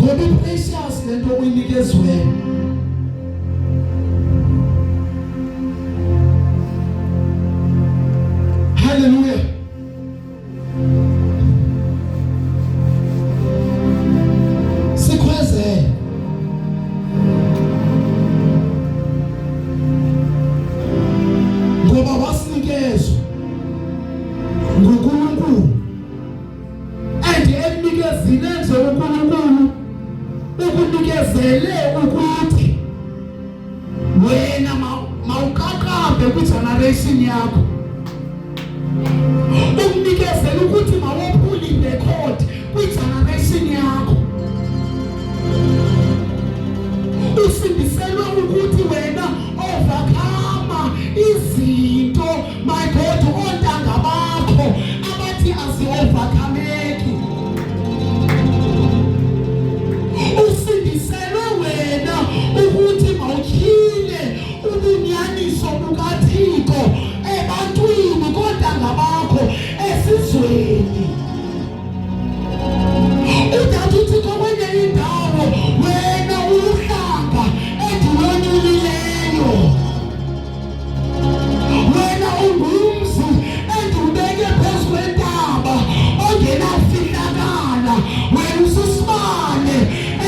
ngoba i-precious lento oyinikezwe. Hallelujah. Sikhweze ngoba wasinikezwa nguNkulunkulu and emnikezile nje uNkulunkulu ukunikezele ukuthi wena mawuqaqambe kwi-generation yakho, umnikezele ukuthi mawophule irecord kwi-generation yakho, usindiselwe ukuthi wena overcome izinto, my God, ontanga bakho abathi asi-overcomeki. Usindiselwe wena ukuthi mawutyhile ubunyaniso bukaThixo ebantwini kontanga bakho esizweni. Udathi uThixo kwenye indawo wena uhlanga endilonyulileyo, wena ungumzi endibeke phezu kwentaba ongenafihlakala, wena usisibane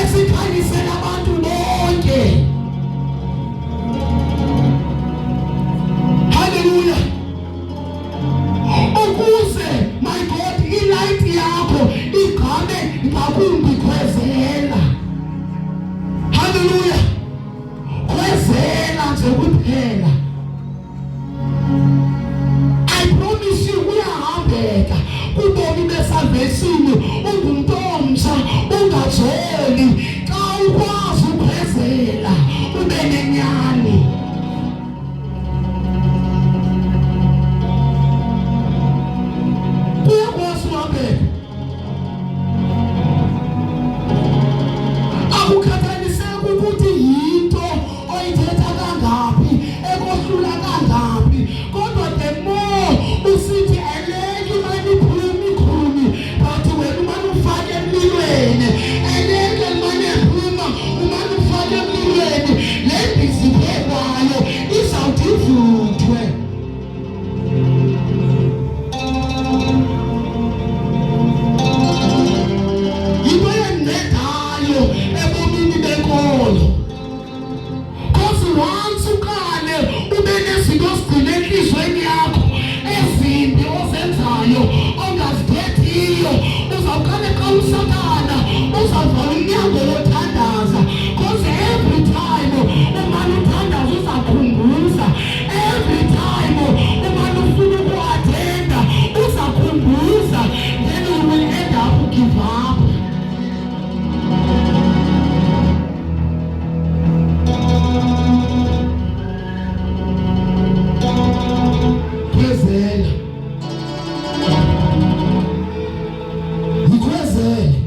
esikhanyisela abantu bonke. Hallelujah. Ukuze my God ilight yakho igqame ngakumbi khwezela. Hallelujah. Khwezela nje kuphela. I promise you uyahambeka kubomi besalvation, ungumuntu omsha, ungajoli xa ukwazi ukhwezela ube nenyani. Kuyakwazi uhambeka, akukhathaliseki ukuthi yinto oyithetha kangaphi, ekohlula kangaphi, kodwa the more usithi eleke imane iphuma ikhuni, but wena umane ufake emlilweni, eleke imane iphuma umane ufake emlilweni, le bhizi phekwayo izawuthi ivuthwe. Yinto endinedayo ebomini benkolo, because once uqale ube nezinto ozigcine enhlizweni yakho ezimbi ozenzayo ongazithethiyo, uzawuqale xa uSathana uzawuvala umnyango wothandaza, because every time umane uthandaza uzakhumbuza, every time umane ufuna ukuathenda uzakhumbuza, then you will end up give up. Khwezela, yikhwezele.